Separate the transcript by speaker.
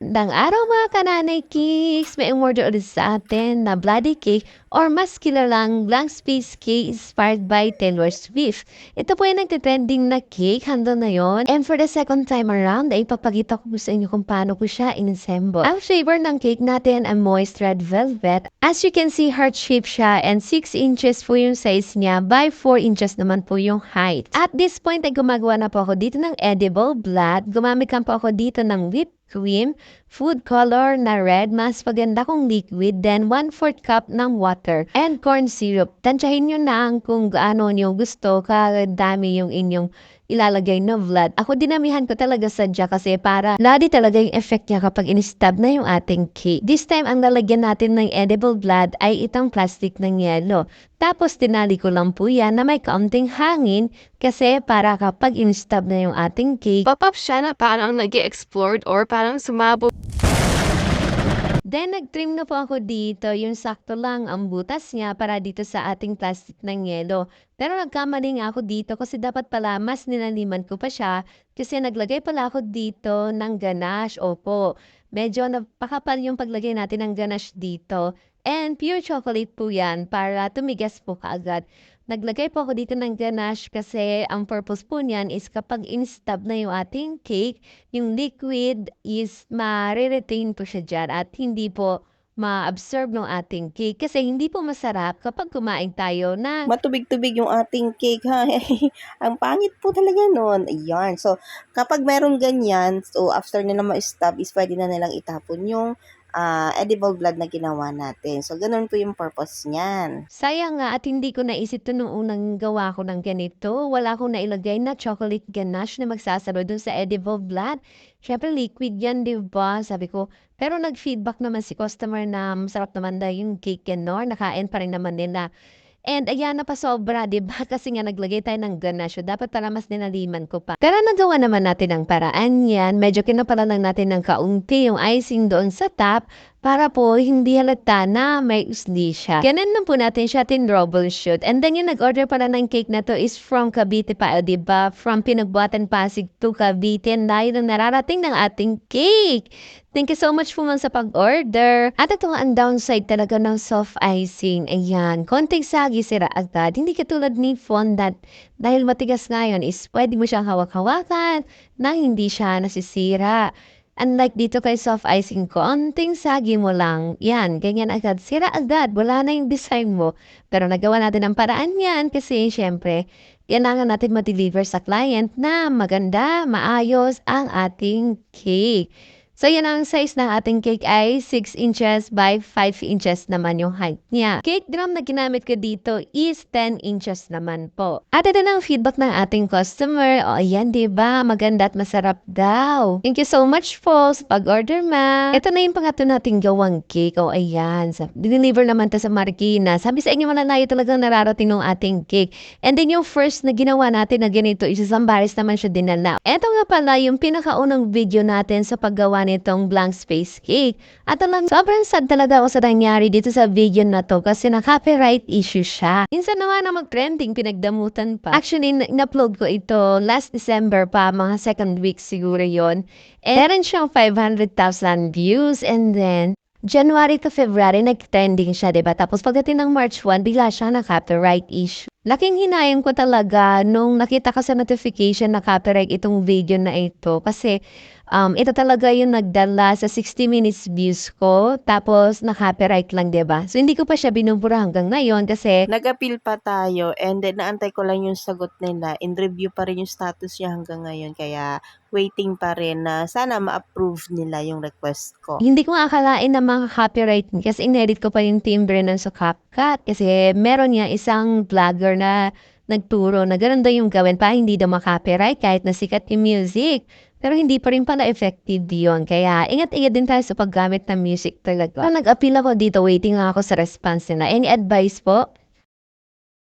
Speaker 1: Magandang araw mga kananay cakes! May umorder ulit sa atin na bloody cake or mas kilalang blank space cake inspired by Taylor Swift. Ito po yung nagtitrending na cake, hando na yon. And for the second time around, ay ipapakita ko sa inyo kung paano ko siya in-assemble. Ang flavor ng cake natin ay moist red velvet. As you can see, heart-shaped siya and 6 inches po yung size niya by 4 inches naman po yung height. At this point ay gumagawa na po ako dito ng edible blood. Gumamit lang po ako dito ng whipped cream, food color na red, mas paganda kong liquid, then 1/4 cup ng water, and corn syrup. Tansyahin nyo na kung gaano nyo gusto, kadami yung inyong ilalagay na blood. Ako dinamihan ko talaga sadya kasi para ladi talaga yung effect niya kapag in-stab na yung ating cake. This time, ang lalagyan natin ng edible blood ay itang plastic ng yelo. Tapos, tinali ko lang po yan na may kaunting hangin kasi para kapag in-stab na yung ating cake,
Speaker 2: Pop-up siya na parang nag-explode or parang sumabog.
Speaker 1: then, nag-trim na po ako dito. Yung sakto lang ang butas niya para dito sa ating plastic ng yelo. Pero nagkamali nga ako dito kasi dapat pala mas nilaliman ko pa siya kasi naglagay pala ako dito ng ganache. Opo, medyo napakapal yung paglagay natin ng ganache dito. And pure chocolate po yan para tumigas po kaagad. Naglagay po ako dito ng ganache kasi ang purpose po niyan is kapag instab na yung ating cake, yung liquid is ma-retain po siya dyan at hindi po ma-absorb ng ating cake. Kasi hindi po masarap kapag kumain tayo na
Speaker 3: matubig-tubig yung ating cake, ha? Ang pangit po talaga nun. Ayan. So, kapag meron ganyan, so after nila ma-stop, is pwede na nilang itapon yung edible blood na ginawa natin. So, ganun po yung purpose niyan.
Speaker 1: sayang nga at hindi ko naisip to nung unang gawa ko ng ganito. Wala akong nailagay na chocolate ganache na magsasalo dun sa edible blood. Siyempre liquid yan, di ba? Sabi ko, pero nag-feedback naman si customer na masarap naman daw yung cake and nor. Nakain pa rin naman nila. And ayan na pa sobra, di ba? Kasi nga naglagay tayo ng ganache. So, dapat pala mas ninaliman ko pa. Pero nagawa naman natin ang paraan yan. Medyo kinapala lang natin ng kaunti yung icing doon sa top para po hindi halata na may usli siya. Ganun lang po natin siya troubleshoot. And then yung nag-order pala ng cake na to is from Cavite pa, di ba? From Pinagbuatan Pasig to Cavite. And dahil na nararating ng ating cake. Thank you so much po sa pag-order. At ito ang downside talaga ng soft icing. Ayan, konting sagi sira agad. Hindi katulad ni fondant. Dahil matigas ngayon is pwede mo siyang hawak-hawakan na hindi siya nasisira. Unlike dito kay soft icing, konting sagi mo lang. Yan, ganyan agad. Sira agad. Wala na yung design mo. Pero nagawa natin ang paraan yan kasi syempre, kailangan natin ma-deliver sa client na maganda, maayos ang ating cake. So, yan ang size ng ating cake ay 6 inches by 5 inches naman yung height niya. Cake drum na ginamit ko dito is 10 inches naman po. At ito na ang feedback ng ating customer. O, ayan, diba? Maganda at masarap daw. Thank you so much po sa pag-order, ma. Ito na yung pangatlo nating gawang cake. O, ayan. Deliver naman to sa Marikina. Sabi sa inyo, malalayo talagang nararating ng ating cake. And then yung first na ginawa natin na ganito, is Zambales naman siya dinala. Ito nga pala yung pinakaunang video natin sa paggawa nitong blank space cake. At alam, sobrang sad talaga ako sa nangyari dito sa video na to kasi na-copyright issue siya. Minsan naman na mag-trending, pinagdamutan pa. Actually, in-upload ko ito last December pa, mga second week siguro yon. And meron siyang 500,000 views and then January to February, nag-trending siya, diba? Tapos pagdating ng March 1, bigla siya na copyright issue. Laking hinayang ko talaga nung nakita ko sa notification na copyright itong video na ito. Kasi ito talaga yung nagdala sa 60 minutes views ko. Tapos na-copyright lang, diba? So hindi ko pa siya binubura hanggang ngayon kasi
Speaker 3: Nag-appeal pa tayo and then naantay ko lang yung sagot nila. In review pa rin yung status niya hanggang ngayon. Kaya waiting pa rin na sana ma-approve nila yung request ko.
Speaker 1: hindi ko akalain na mga-copyright kasi inedit ko pa yung timbre ng sa CapCut kasi meron niya isang vlogger na nagturo na ganun daw yung gawin pa hindi daw makopyright kahit na sikat yung music. Pero hindi pa rin pala effective yun. Kaya ingat-ingat din tayo sa paggamit ng music talaga. Nag-appeal ako dito, waiting ako sa response nila. Any advice po?